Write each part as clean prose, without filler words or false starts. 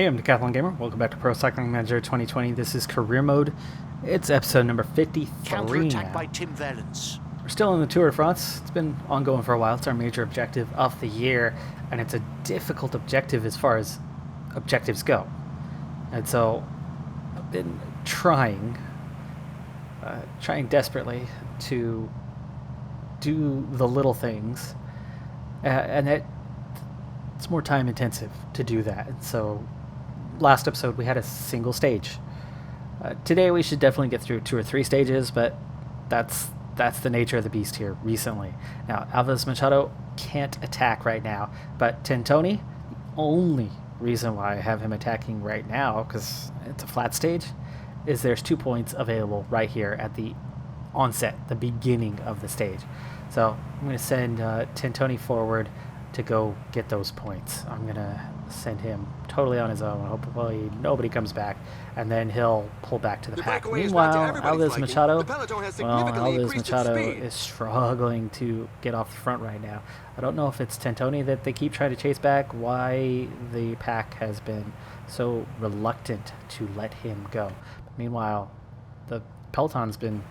Hey, I'm Decathlon Gamer. Welcome back to Pro Cycling Manager 2020. This is Career Mode. It's episode number 53 Counterattack by now. Tim Wellens. We're still in the Tour de France. It's been ongoing for a while. It's our major objective of the year, and it's a difficult objective as far as objectives go. And so I've been trying desperately to do the little things, and it's more time intensive to do that. And so last episode we had a single stage. Today we should definitely get through 2 or 3 stages, but that's the nature of the beast here recently. Now, Alves Machado can't attack right now, but Tentoni, the only reason why I have him attacking right now, because it's a flat stage, is there's 2 points available right here at the onset, the beginning of the stage. So I'm going to send Tentoni forward to go get those points. I'm going to send him totally on his own. Hopefully nobody comes back, and then he'll pull back to the pack. Meanwhile, Alves Machado, is struggling to get off the front right now. I don't know if it's Tentoni that they keep trying to chase back, why the pack has been so reluctant to let him go. Meanwhile, the Peloton's been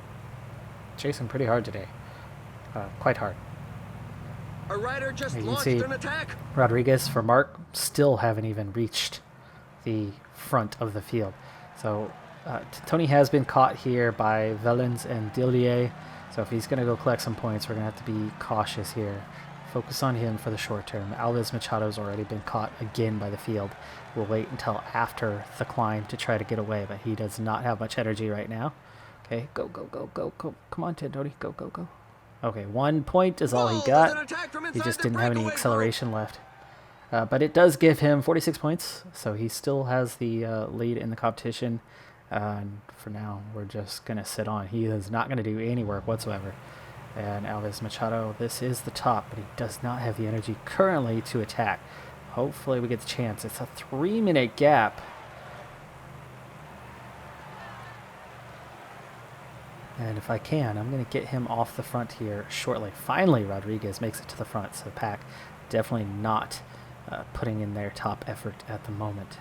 chasing pretty hard today. Quite hard. A rider just you can launched see an attack. Rodriguez for Mark still haven't even reached the front of the field. So Tony has been caught here by Wellens and Dillier. So if he's going to go collect some points, we're going to have to be cautious here. Focus on him for the short term. Alves Machado's already been caught again by the field. We'll wait until after the climb to try to get away, but he does not have much energy right now. Okay, go. Come on, Tony, go. Okay, 1 point is all he got. He just didn't have any acceleration left. But it does give him 46 points, so he still has the lead in the competition. And for now, we're just going to sit on. He is not going to do any work whatsoever. And Alves Machado, this is the top, but he does not have the energy currently to attack. Hopefully we get the chance. It's a 3-minute gap. And if I can, I'm going to get him off the front here shortly. Finally, Rodriguez makes it to the front, so the pack definitely not putting in their top effort at the moment.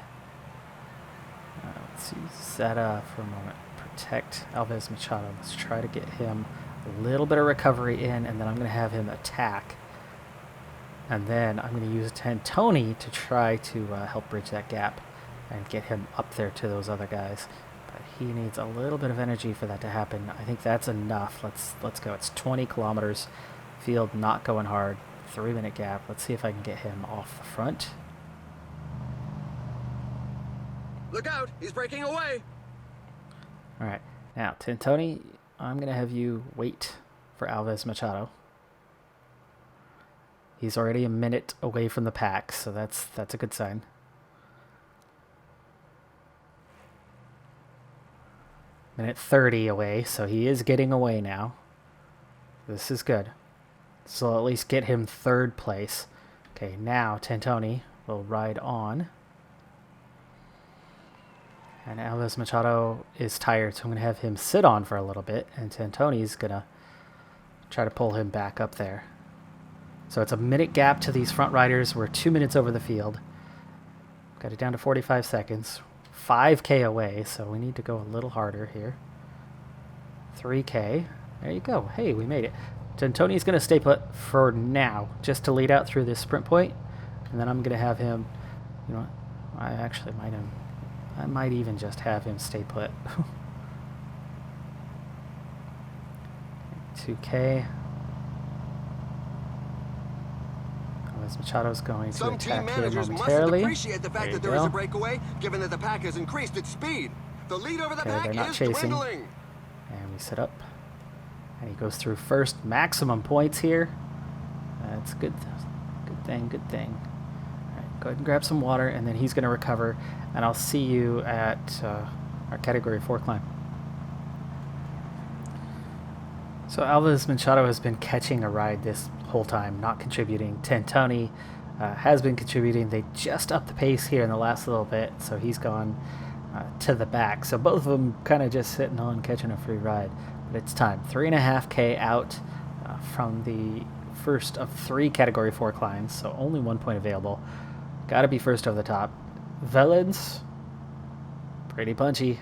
Let's use that for a moment. Protect Alves Machado. Let's try to get him a little bit of recovery in, and then I'm going to have him attack. And then I'm going to use Tentoni to try to help bridge that gap and get him up there to those other guys. He needs a little bit of energy for that to happen. I think that's enough. Let's go. It's 20 kilometers. Field not going hard. 3-minute gap. Let's see if I can get him off the front. Look out! He's breaking away. All right. Now, Tentoni, I'm going to have you wait for Alves Machado. He's already a minute away from the pack, so that's a good sign. Minute 30 away, so he is getting away now. This is good. So I'll at least get him 3rd place. Okay, now Tentoni will ride on. And Alves Machado is tired, so I'm going to have him sit on for a little bit, and Tentoni's going to try to pull him back up there. So it's a minute gap to these front riders. We're 2 minutes over the field. Got it down to 45 seconds. 5K away, so we need to go a little harder here. 3K. There you go. Hey, we made it. Tentoni's going to stay put for now, just to lead out through this sprint point, and then I'm going to have him, you know, I might even just have him stay put. 2K. Machado's going to attack here momentarily. Appreciate the fact that there is a breakaway, given that the pack has increased its speed. The lead over the pack is dwindling. And we set up. And he goes through first. Maximum points here. That's good. Good thing. All right, go ahead and grab some water, and then he's going to recover. And I'll see you at our Category 4 climb. So Alves Machado has been catching a ride this whole time, not contributing. Tentoni has been contributing. They just upped the pace here in the last little bit, so he's gone to the back. So both of them kind of just sitting on catching a free ride. But it's time. 3.5K out from the first of 3 Category 4 climbs, so only 1 point available. Got to be first over the top. Velens, pretty punchy.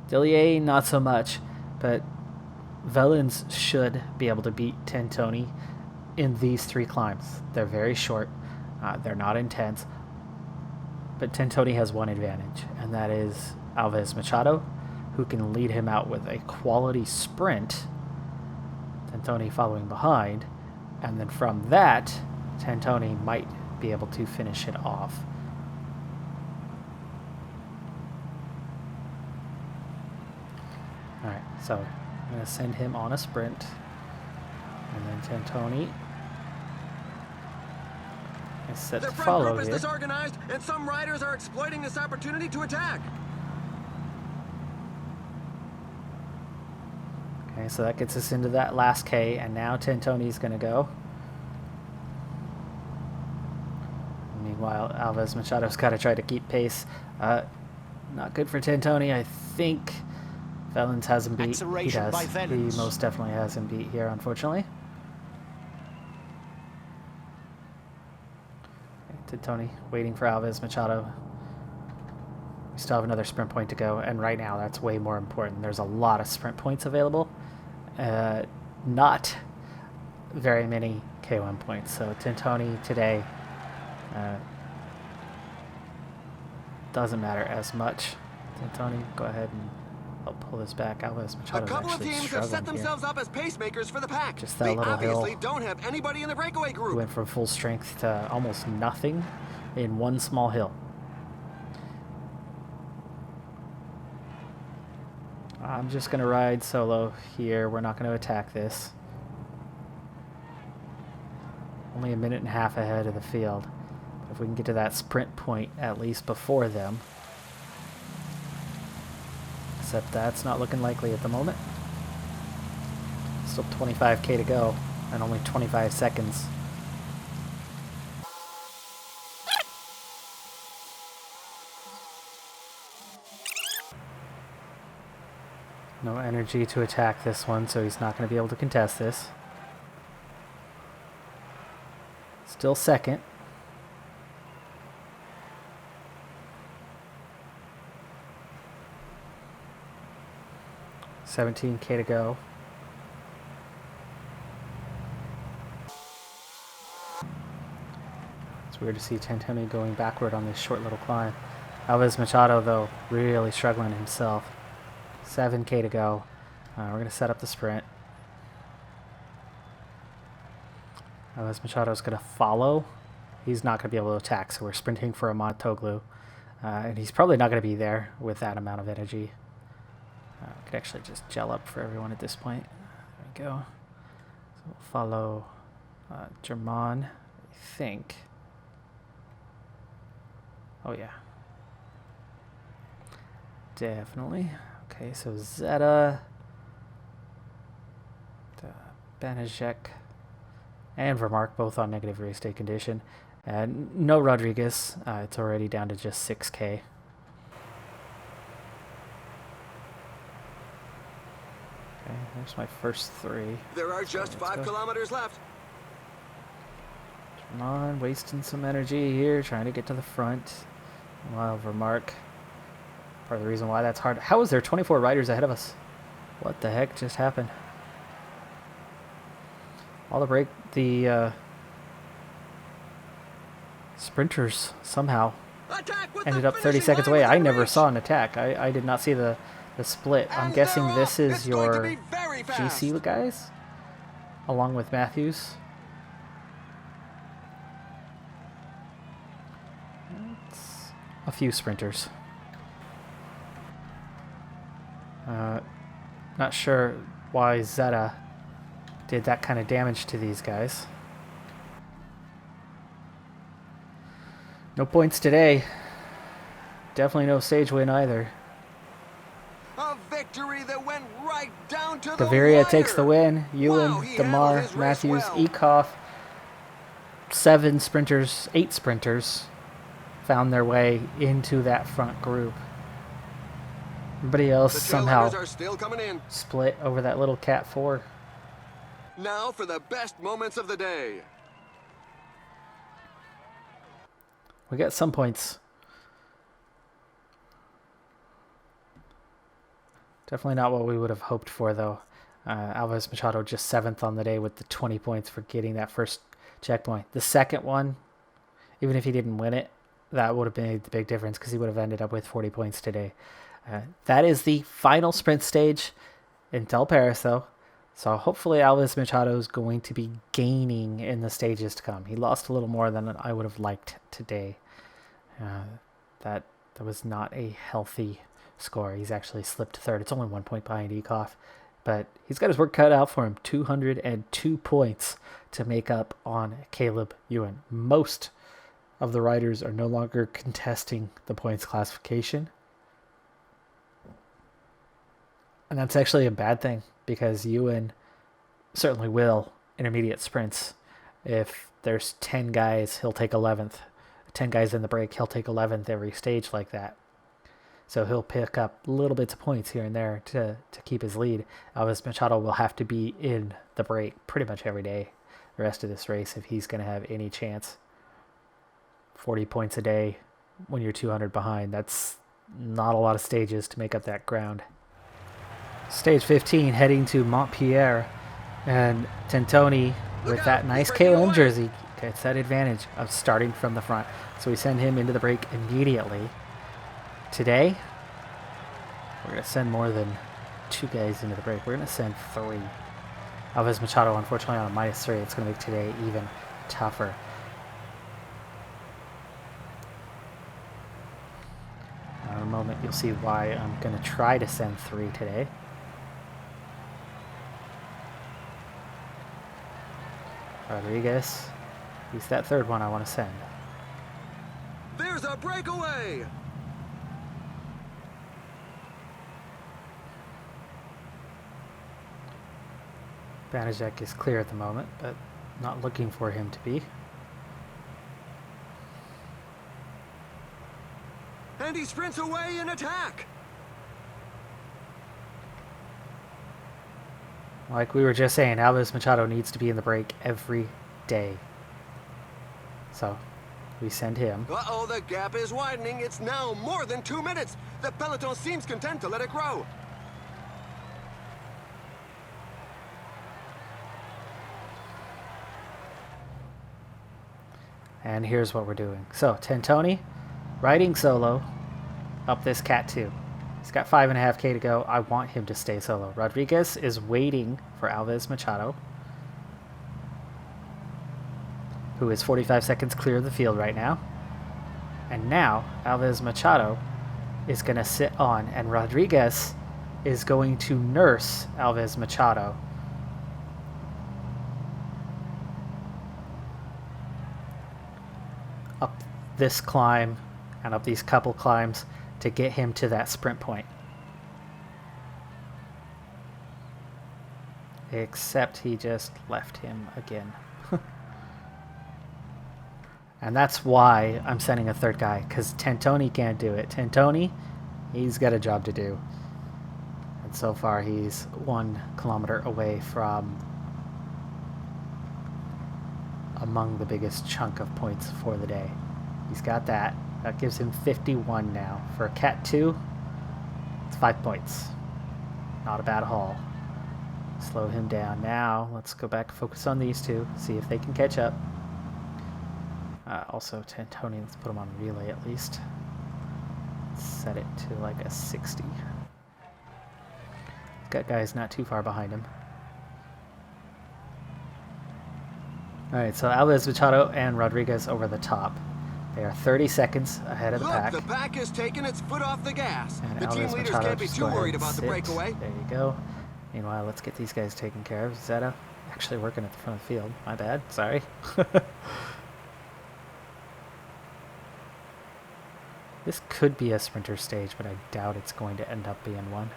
Dillier, not so much, but Velens should be able to beat Tentoni in these 3 climbs. They're very short. They're not intense. But Tentoni has one advantage, and that is Alves Machado, who can lead him out with a quality sprint. Tentoni following behind. And then from that, Tentoni might be able to finish it off. Alright, so I'm going to send him on a sprint. And then Tentoni is set to follow here. The front group is disorganized, and some riders are exploiting this opportunity to attack. Okay, so that gets us into that last K, and now Tentoni's going to go. Meanwhile, Alves Machado's got to try to keep pace. Not good for Tentoni. I think Velens has him beat. He does. He most definitely has him beat here, unfortunately. Okay, Tentoni waiting for Alves Machado. We still have another sprint point to go, and right now that's way more important. There's a lot of sprint points available. Not very many K1 points. So Tentoni today doesn't matter as much. Tentoni, go ahead and help pull this back. Alves Machado's a couple of actually teams have set struggling themselves here. up as pacemakers for the pack. Just that they little obviously hill. don't have anybody in the breakaway group. Went from full strength to almost nothing in one small hill. I'm just going to ride solo here. We're not going to attack this. Only a minute and a half ahead of the field. If we can get to that sprint point at least before them. Except that's not looking likely at the moment. Still 25K to go and only 25 seconds. No energy to attack this one, so he's not going to be able to contest this. Still second. $17K to go. It's weird to see Tentoni going backward on this short little climb. Alves Machado, though, really struggling himself. 7K to go. We're going to set up the sprint. Alves Machado's going to follow. He's not going to be able to attack, so we're sprinting for a Montoglu. And he's probably not going to be there with that amount of energy. Could actually just gel up for everyone at this point. There we go. So we'll follow German, I think. Oh, yeah. Definitely. Okay, so Zeta, Banajek, and Vermark both on negative race day condition. And no Rodriguez. It's already down to just 6K. Okay, there's my first 3. There are just 5 kilometers left. Come on, wasting some energy here, trying to get to the front. While Vermark, part of the reason why that's hard. How is there 24 riders ahead of us? What the heck just happened? All the sprinters somehow ended up 30 seconds away. I never saw an attack. I did not see the split. I'm guessing this is your GC guys, along with Matthews. It's a few sprinters. Not sure why Zeta did that kind of damage to these guys. No points today. Definitely no stage win either. A victory that went right down to Gaviria the takes the win. Ewan, Wow, he Damar, handled his race Matthews, well. Ekoff. 7 sprinters, 8 sprinters found their way into that front group. Everybody else The somehow trailheaders are still coming in. split over that little Cat 4. Now for the best moments of the day. We got some points. Definitely not what we would have hoped for, though. Alves Machado just 7th on the day with the 20 points for getting that first checkpoint. The second one, even if he didn't win it, that would have made the big difference because he would have ended up with 40 points today. That is the final sprint stage until Paris, though. So hopefully Alves Machado is going to be gaining in the stages to come. He lost a little more than I would have liked today. That was not a healthy score. He's actually slipped third. It's only 1 point behind Ekoff. But he's got his work cut out for him. 202 points to make up on Caleb Ewan. Most of the riders are no longer contesting the points classification. And that's actually a bad thing because Ewan certainly will intermediate sprints. If there's 10 guys, he'll take 11th. 10 guys in the break, he'll take 11th every stage like that. So he'll pick up little bits of points here and there to keep his lead. Alves Machado will have to be in the break pretty much every day the rest of this race if he's going to have any chance. 40 points a day when you're 200 behind. That's not a lot of stages to make up that ground. Stage 15 heading to Montpellier. And Tentoni with that nice KOM jersey gets that advantage of starting from the front. So we send him into the break immediately. Today, we're going to send more than 2 guys into the break. We're going to send 3. Alves Machado, unfortunately, on a -3. It's going to make today even tougher. In a moment, you'll see why I'm going to try to send 3 today. Rodriguez, he's that third one I want to send. There's a breakaway! Banijek is clear at the moment, but not looking for him to be. And he sprints away in attack! Like we were just saying, Alves Machado needs to be in the break every day. So, we send him. Uh-oh, the gap is widening. It's now more than 2 minutes. The Peleton seems content to let it grow. And here's what we're doing. So, Tentoni, riding solo up this Cat 2. He's got 5.5K to go. I want him to stay solo. Rodriguez is waiting for Alves Machado, who is 45 seconds clear of the field right now. And now, Alves Machado is going to sit on, and Rodriguez is going to nurse Alves Machado. Up this climb and up these couple climbs to get him to that sprint point. Except he just left him again. And that's why I'm sending a third guy, because Tentoni can't do it. Tentoni, he's got a job to do. And so far he's 1 kilometer away from among the biggest chunk of points for the day. He's got that. That gives him 51 now. For a Cat 2, it's 5 points. Not a bad haul. Slow him down. Now, let's go back and focus on these two. See if they can catch up. Also, Tentoni, let's put him on relay at least. Set it to like a 60. He's got guys not too far behind him. Alright, so Alves Machado and Rodriguez over the top. They are 30 seconds ahead of the pack. Look, the pack has taken its foot off the gas. And The team Alves leaders Machado can't be just too go ahead worried and about the sit. breakaway. There you go. Meanwhile, let's get these guys taken care of. Zeta actually working at the front of the field. My bad. Sorry. This could be a sprinter stage, but I doubt it's going to end up being one.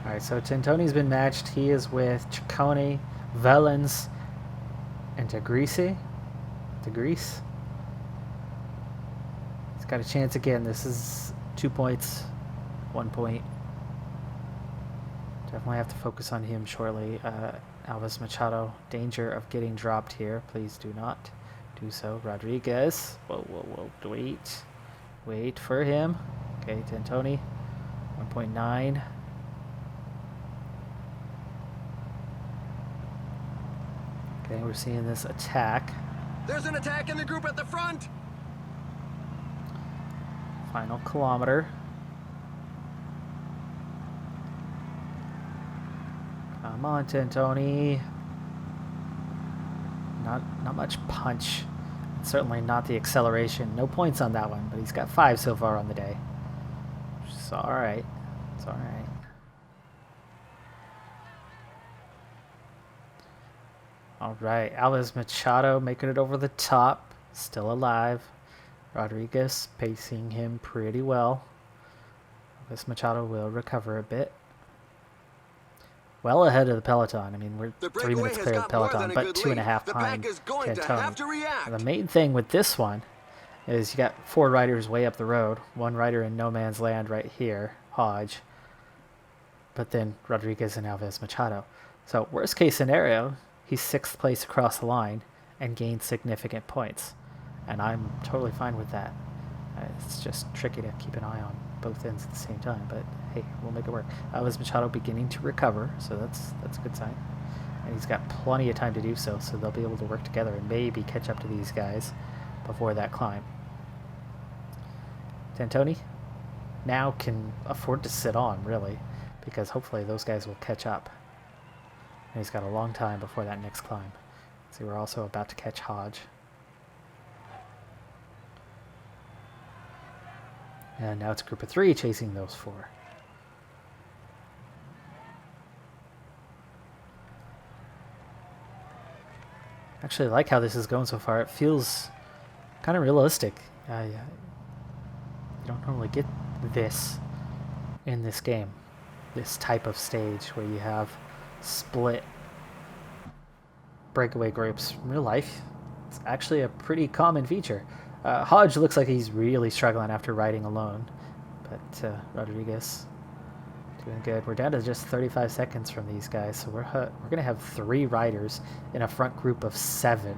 Alright, so Tentoni's been matched. He is with Ciccone, Velens, and DeGrease. He's got a chance again. This is 2 points, 1 point. Definitely have to focus on him shortly. Alves Machado, danger of getting dropped here. Please do not do so. Rodriguez. Whoa, wait. Wait for him. Okay, Tantoni, 1.9. Okay, we're seeing this attack. There's an attack in the group at the front. Final kilometer. Come on, Tantoni. Not much punch. Certainly not the acceleration. No points on that one, but he's got 5 so far on the day. It's all right. It's all right. All right, Alves Machado making it over the top, still alive. Rodriguez pacing him pretty well. Alves Machado will recover a bit. Well ahead of the Peleton. I mean, we're 3 minutes clear of the Peloton, but 2.5 behind Tantoni. The main thing with this one is you got 4 riders way up the road, 1 rider in no man's land right here, Hodge, but then Rodriguez and Alves Machado. So worst case scenario, he's 6th place across the line and gains significant points. And I'm totally fine with that. It's just tricky to keep an eye on both ends at the same time, but hey, we'll make it work. Alves Machado beginning to recover, so that's a good sign. And he's got plenty of time to do so, so they'll be able to work together and maybe catch up to these guys before that climb. Tantoni now can afford to sit on, really, because hopefully those guys will catch up. And he's got a long time before that next climb. See, we're also about to catch Hodge. And now it's a group of 3 chasing those 4. Actually, I like how this is going so far. It feels kind of realistic. You don't normally get this in this game. This type of stage where you have split breakaway groups. In real life, it's actually a pretty common feature. Hodge looks like he's really struggling after riding alone, but Rodriguez doing good. We're down to just 35 seconds from these guys, so we're going to have 3 riders in a front group of 7.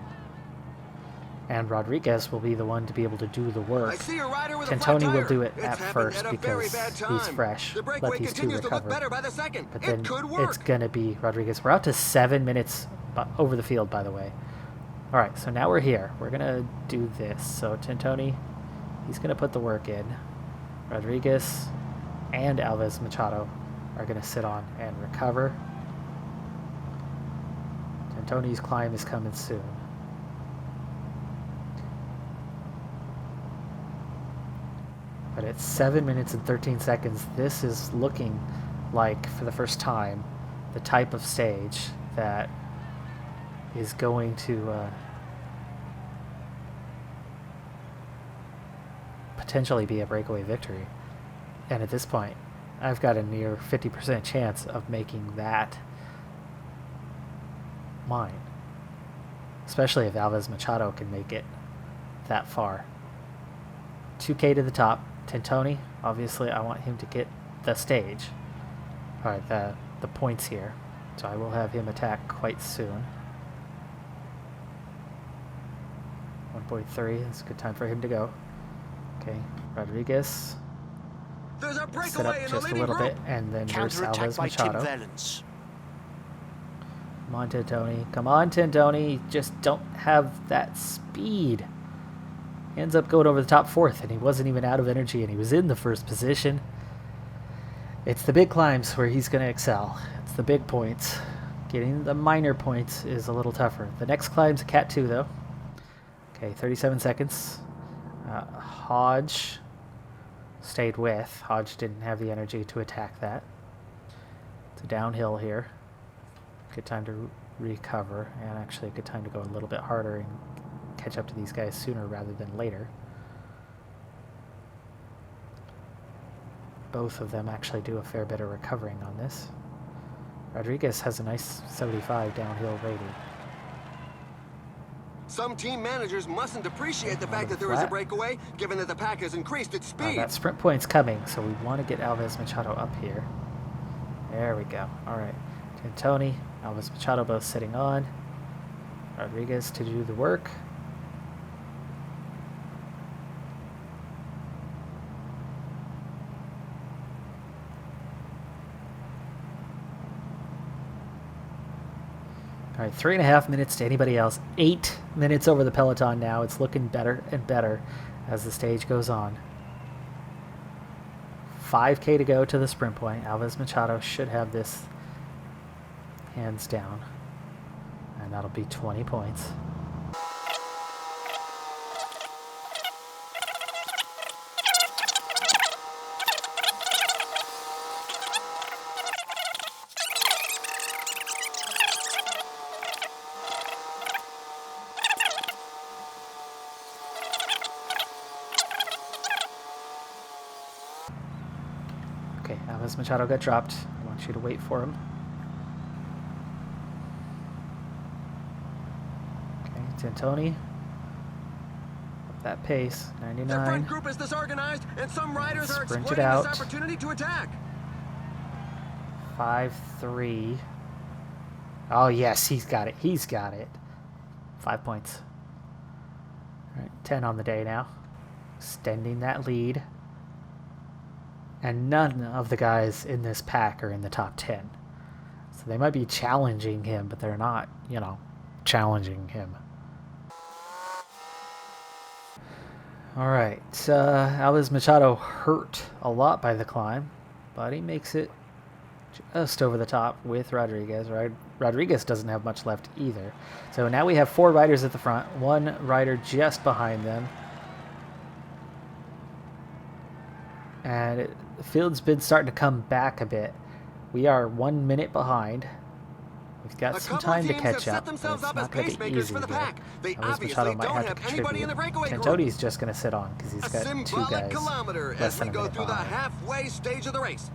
And Rodriguez will be the one to be able to do the work. Tantoni will do it at first because he's fresh. Let these 2 recover. But then it's going to be Rodriguez. We're out to 7 minutes over the field, by the way. All right, so now we're here. We're going to do this. So Tantoni, he's going to put the work in. Rodriguez and Alves Machado are going to sit on and recover. Tantoni's climb is coming soon. But at 7 minutes and 13 seconds, this is looking like, for the first time, the type of stage that is going to potentially be a breakaway victory. And at this point, I've got a near 50% chance of making that mine. Especially if Alves Machado can make it that far. 2K to the top. Tantoni, obviously I want him to get the stage. Alright, the points here. So I will have him attack quite soon. 1.3, it's a good time for him to go. Okay, Rodriguez. There's a breakaway sit up just a little bit, and then there's Alves Machado. Come on, Tantoni. Come on, Tantoni. Just don't have that speed. He ends up going over the top 4th, and he wasn't even out of energy, and he was in the 1st position. It's the big climbs where he's going to excel. It's the big points. Getting the minor points is a little tougher. The next climb's a Cat 2, though. Okay, 37 seconds. Hodge stayed with. Hodge didn't have the energy to attack that. It's a downhill here. Good time to recover, and actually a good time to go a little bit harder and catch up to these guys sooner rather than later. Both of them actually do a fair bit of recovering on this. Rodriguez has a nice 75 downhill rating. Some team managers mustn't appreciate the fact that there is a breakaway, given that the pack has increased its speed. That sprint point's coming, so we want to get Alves Machado up here. There we go. All right. Tantoni, Alves Machado both sitting on. Rodriguez to do the work. All right, 3.5 minutes to anybody else. 8 minutes over the peloton now. It's looking better and better as the stage goes on. 5K to go to the sprint point. Alves Machado should have this hands down. And that'll be 20 points. Okay, Alves Machado got dropped. I want you to wait for him. Okay, Tintoni. Up that pace, 99. Their front group is disorganized, and some riders are exploiting out. this opportunity to attack. 5-3. Oh, yes, he's got it. He's got it. 5 points. All right, 10 on the day now. Extending that lead. And none of the guys in this pack are in the top 10. So they might be challenging him, but they're not, you know, challenging him. All right, Alves Machado hurt a lot by the climb, but he makes it just over the top with Rodriguez. Rodriguez doesn't have much left either. So now we have 4 riders at the front, 1 rider just behind them. And the field's been starting to come back a bit. We are 1 minute behind. We've got some time to catch up. It's not going to be easy here. Alves Machado might have to contribute. Tintoni's just going to sit on because he's got 2 guys less than a minute through the behind. halfway stage of the race.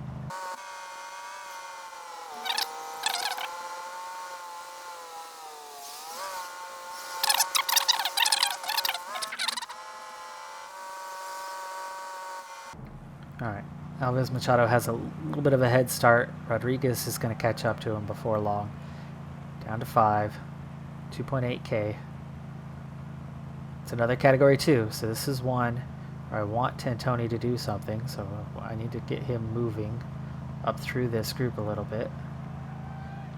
All right, Alves Machado has a little bit of a head start. Rodriguez is going to catch up to him before long. Down to 5, 2.8K. It's another category 2, so this is one where I want Tintoni to do something, so I need to get him moving up through this group a little bit.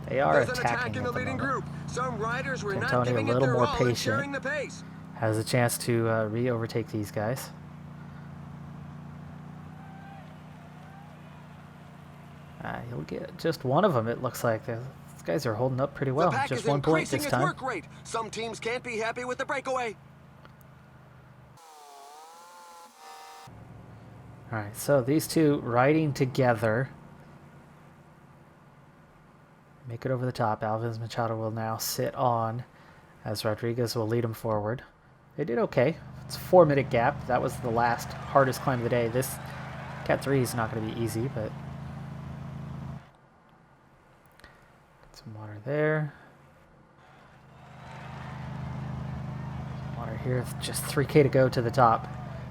They are attacking in the leading group. Some riders were not Tintoni a giving it little their more all and patient. sharing the pace. Has a chance to re-overtake these guys. He'll get just one of them, it looks like. These guys are holding up pretty well. Just 1 point this time. Work rate. Some teams can't be happy with the breakaway. All right, so these 2 riding together. Make it over the top. Alves Machado will now sit on as Rodriguez will lead him forward. They did okay. It's a 4-minute gap. That was the last hardest climb of the day. This Cat 3 is not going to be easy, but some water there. Water here. Just 3K to go to the top.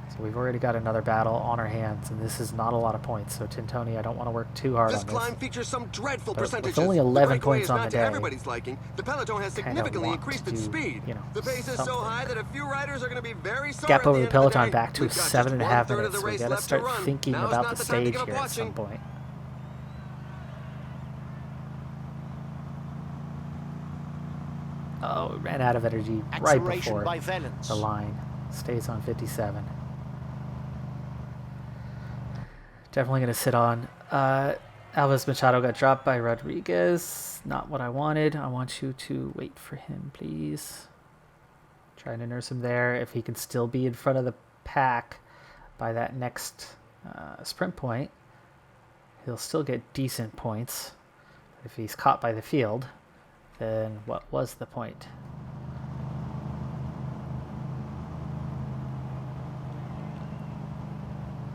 So we've already got another battle on our hands, and this is not a lot of points. So Tintoni, I don't want to work too hard on this. This climb features some dreadful percentages. With only 11 points on the day, everybody's liking. The Peloton has significantly increased its speed. You know, the pace is so high that a few riders are going to be very sorry. Gap over the Peloton the back to 7.5 minutes. We got to start thinking about the stage here at some point. Oh, it ran out of energy right before the line. Stays on 57. Definitely going to sit on. Alves Machado got dropped by Rodriguez. Not what I wanted. I want you to wait for him, please. Trying to nurse him there. If he can still be in front of the pack by that next sprint point, he'll still get decent points. If he's caught by the field, then what was the point?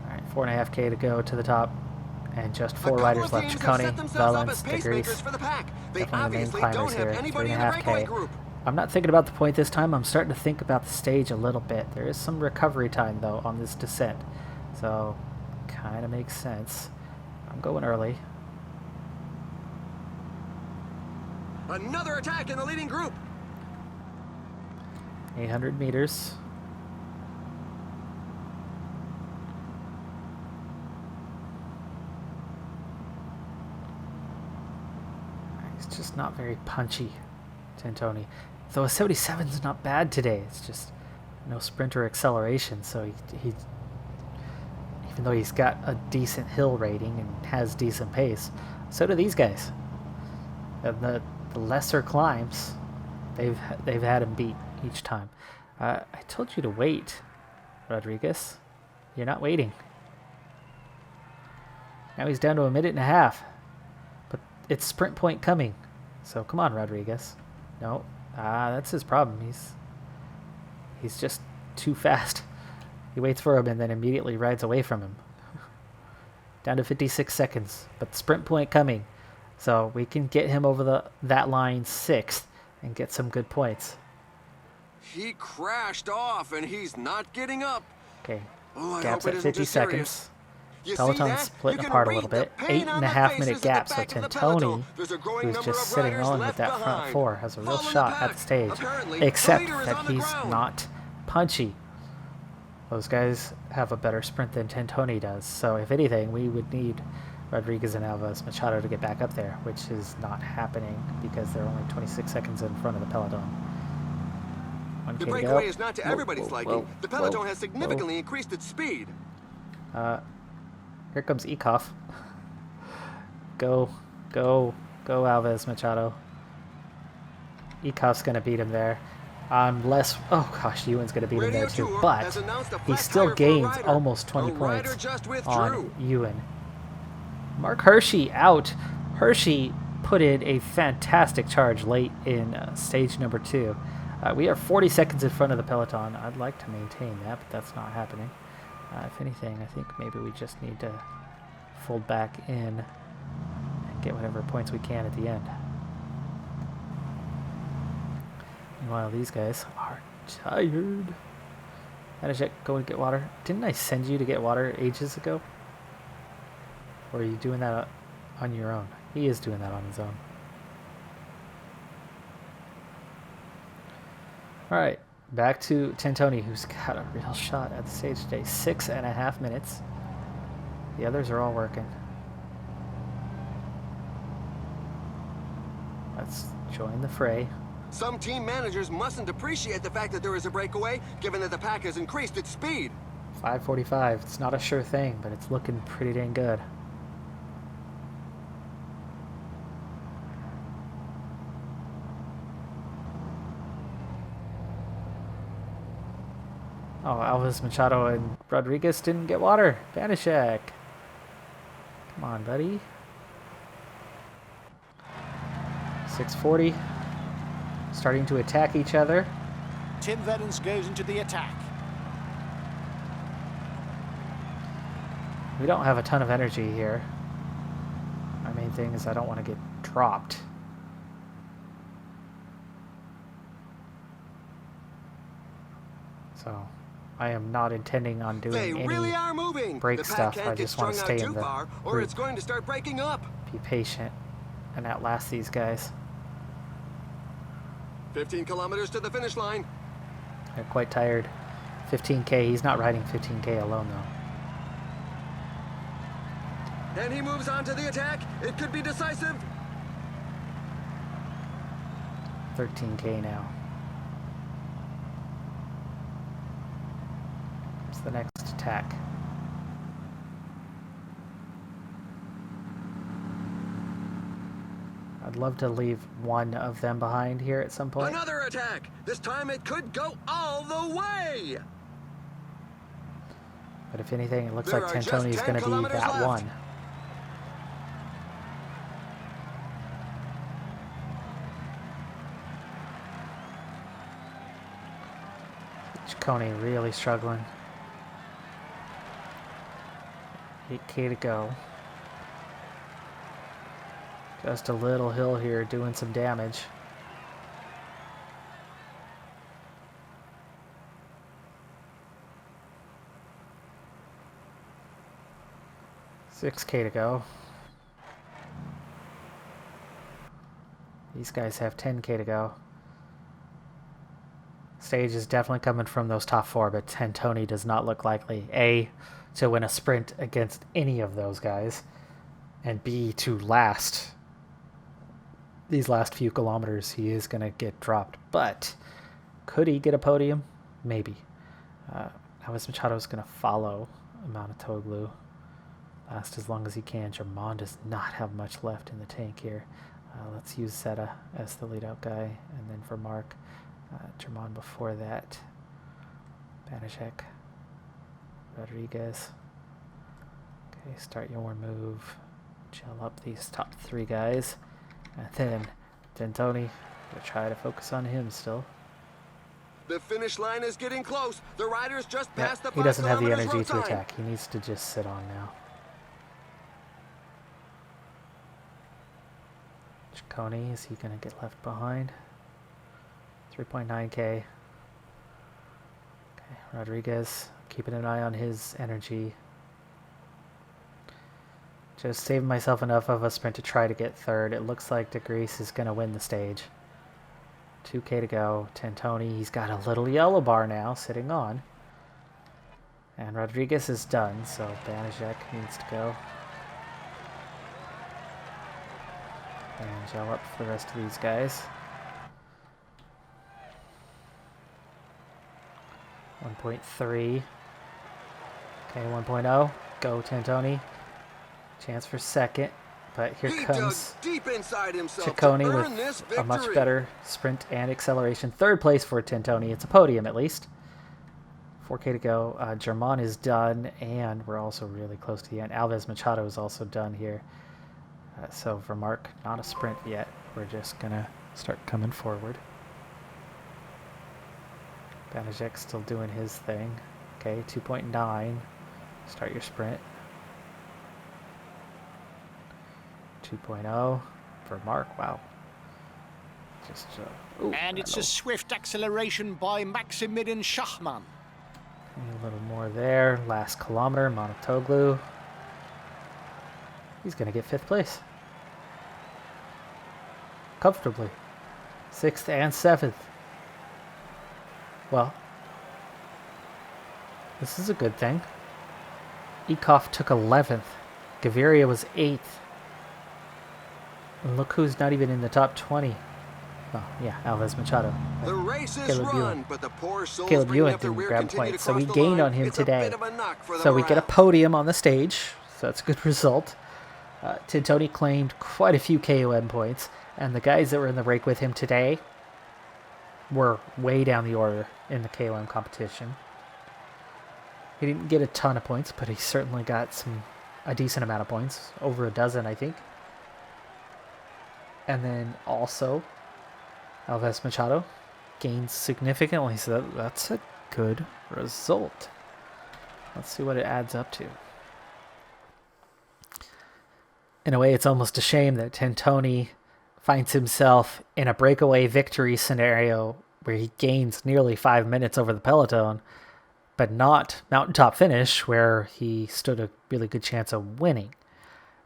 All right, 4.5K to go to the top, and just 4 riders left. Ciccone, Valens, Degrees. Definitely the main climbers here. 3.5K. I'm not thinking about the point this time. I'm starting to think about the stage a little bit. There is some recovery time, though, on this descent. So, kind of makes sense. I'm going early. Another attack in the leading group. 800 meters. He's just not very punchy, Tantoni. Though a 77 is not bad today. It's just no sprinter acceleration, so he even though he's got a decent hill rating and has decent pace, so do these guys. And the lesser climbs, they've had him beat each time. I told you to wait, Rodriguez. You're not waiting. Now he's down to 1.5 minutes, but it's sprint point coming. So come on, Rodriguez. No, that's his problem. He's just too fast. He waits for him and then immediately rides away from him. Down to 56 seconds, but sprint point coming. So we can get him over that line 6th and get some good points. He crashed off and he's not getting up. Okay, Oh, gap's at 50 seconds. Peloton's splitting apart a little bit. 8.5 minute gap, so Tantoni, who's just sitting on with that front 4, has a real shot at the stage. Except that he's not punchy. Those guys have a better sprint than Tantoni does, so if anything, we would need Rodriguez and Alves Machado to get back up there, which is not happening because they're only 26 seconds in front of the Peloton. The breakaway is not to everybody's liking. The Peleton has significantly increased its speed. Here comes Ekoff. Go, Alves Machado. Ekoff's going to beat him there. Oh gosh, Ewan's going to beat him there too. But he still gains almost 20 points on Ewan. Mark Hershey out. Hershey put in a fantastic charge late in stage number 2. We are 40 seconds in front of the Peloton. I'd like to maintain that, but that's not happening. If anything, I think maybe we just need to fold back in and get whatever points we can at the end. Meanwhile, these guys are tired. Vanishek, go and get water. Didn't I send you to get water ages ago? Or are you doing that on your own? He is doing that on his own. Alright, back to Tantoni, who's got a real shot at the stage today. 6.5 minutes. The others are all working. Let's join the fray. Some team managers mustn't appreciate the fact that there is a breakaway, given that the pack has increased its speed. 5:45. It's not a sure thing, but it's looking pretty dang good. Oh, Alves Machado and Rodriguez didn't get water. Vanishek. Come on, buddy. 6:40. Starting to attack each other. Tim Vedens goes into the attack. We don't have a ton of energy here. My main thing is I don't want to get dropped. So I am not intending on doing any break stuff. I just want to stay in the or it's going to start breaking up. Be patient and outlast these guys. 15 kilometers to the finish line. They're quite tired. 15K. He's not riding 15K alone though. And he moves on to the attack. It could be decisive. 13K now. It's the next attack. I'd love to leave one of them behind here at some point. Another attack. This time it could go all the way. But if anything, it looks like Tantoni's going to be that one. Ciccone really struggling. 8K to go. Just a little hill here doing some damage. $6K to go. These guys have 10K to go. Stage is definitely coming from those top 4, but Tantoni does not look likely, A, to win a sprint against any of those guys, and B, to last these last few kilometers, he is going to get dropped. But could he get a podium? Maybe. Alves Machado is going to follow Mounatoglu. Last as long as he can. Germain does not have much left in the tank here. Let's use Zeta as the lead out guy. And then for Mark, Germain before that. Banaszek. Rodriguez. Okay, start your move. Gel up these top 3 guys. And then Tentoni. We'll try to focus on him still. The finish line is getting close. The riders just passed the 5 he doesn't have the kilometers energy road to time. attack. He needs to just sit on now. Ciccone, is he going to get left behind? 3.9k. Okay, Rodriguez, keeping an eye on his energy. Just saving myself enough of a sprint to try to get third. It looks like De Vries is going to win the stage. 2k to go. Tentoni, he's got a little yellow bar now sitting on. And Rodriguez is done, so Banaszek needs to go. And gel up for the rest of these guys. 1.3. Okay, 1.0. Go, Tentoni. Chance for second. But here comes Ciccone with a much better sprint and acceleration. Third place for Tentoni. It's a podium at least. 4k to go. Germain is done, and we're also really close to the end. Alves Machado is also done here. So for Mark, not a sprint yet. We're just going to start coming forward. Banaszek still doing his thing. Okay, 2.9. Start your sprint. 2.0 for Mark. Wow. Just and it's a swift acceleration by Maximilian Schachmann. A little more there. Last kilometer, Mounatoglu. He's going to get 5th place. Comfortably. 6th and 7th. Well, this is a good thing. Eekhoff took 11th. Gaviria was 8th. And look who's not even in the top 20. Oh, yeah, Alves Machado. The race is run, but the poor souls Caleb Ewan didn't grab points, so we gained on him today. So we get a podium on the stage, so that's a good result. Tentoni claimed quite a few KOM points, and the guys that were in the break with him today were way down the order in the KOM competition. He didn't get a ton of points, but he certainly got a decent amount of points, over a dozen, I think. And then also, Alves Machado gains significantly, so that's a good result. Let's see what it adds up to. In a way, it's almost a shame that Tentoni finds himself in a breakaway victory scenario where he gains nearly 5 minutes over the Peleton, but not mountaintop finish where he stood a really good chance of winning.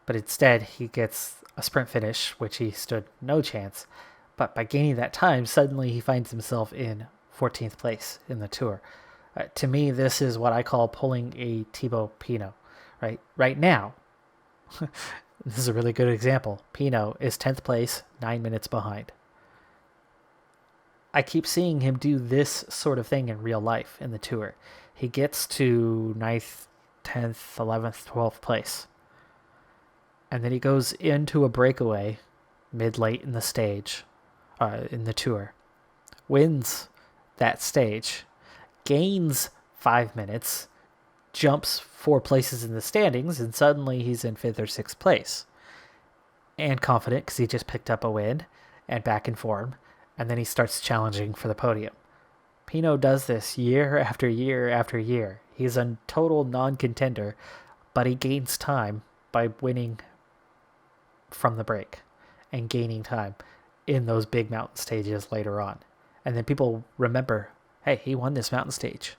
But instead, he gets a sprint finish, which he stood no chance. But by gaining that time, suddenly he finds himself in 14th place in the Tour. To me, this is what I call pulling a Thibaut Pinot. Right now, this is a really good example. Pinot is 10th place, 9 minutes behind. I keep seeing him do this sort of thing in real life in the Tour. He gets to 9th, 10th, 11th, 12th place. And then he goes into a breakaway mid-late in the stage, in the Tour. Wins that stage. Gains 5 minutes. Jumps 4 places in the standings, and suddenly he's in 5th or 6th place. And confident because he just picked up a win and back in form. And then he starts challenging for the podium. Pinot does this year after year after year. He's a total non-contender, but he gains time by winning from the break and gaining time in those big mountain stages later on. And then people remember, hey, he won this mountain stage.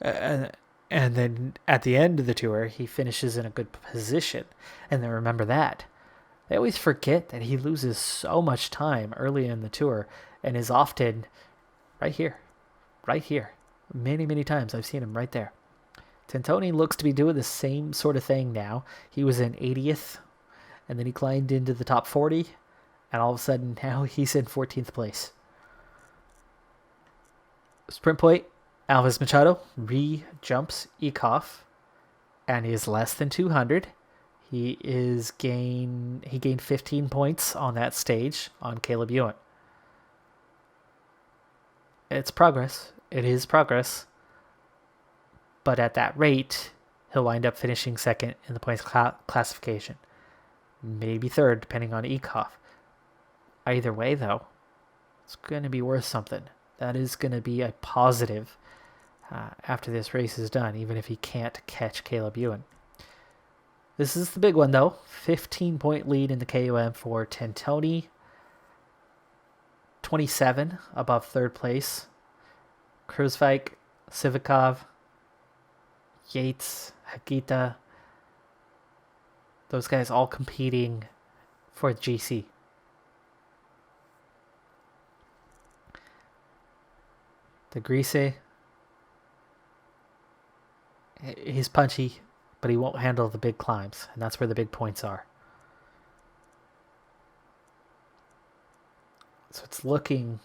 And then at the end of the Tour, he finishes in a good position. And they remember that. They always forget that he loses so much time early in the Tour and is often right here. Many, many times I've seen him right there. Tentoni looks to be doing the same sort of thing now. He was in 80th, and then he climbed into the top 40, And all of a sudden, now he's in 14th place. Sprint point, Alves Machado re-jumps Ekoff, and is less than 200. He gained 15 points on that stage on Caleb Ewan. It's progress. It is progress. But at that rate, he'll wind up finishing second in the points classification. Maybe third, depending on Ekoff. Either way, though, it's going to be worth something. That is going to be a positive after this race is done, even if he can't catch Caleb Ewan. This is the big one, though. 15-point lead in the KOM for Tentoni. 27 above third place. Kruiswijk, Sivikov, Yates, Hagita. Those guys all competing for the GC. The Grise, he's punchy, but he won't handle the big climbs, and that's where the big points are. So it's looking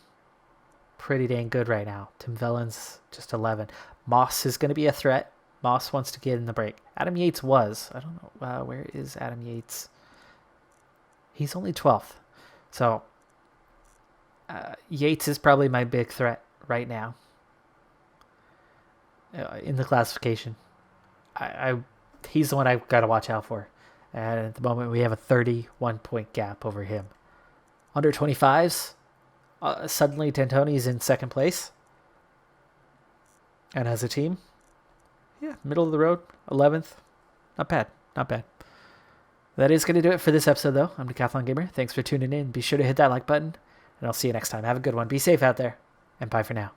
pretty dang good right now. Tim Vellen's just 11. Moss is going to be a threat. Moss wants to get in the break. Adam Yates was. I don't know. Where is Adam Yates? He's only 12th. So Yates is probably my big threat right now in the classification. He's the one I've got to watch out for. And at the moment, we have a 31-point gap over him. Under 25s, suddenly Tentoni's in second place. And as a team, yeah, middle of the road, 11th. Not bad. Not bad. That is going to do it for this episode, though. I'm Decathlon Gamer. Thanks for tuning in. Be sure to hit that like button, and I'll see you next time. Have a good one. Be safe out there, and bye for now.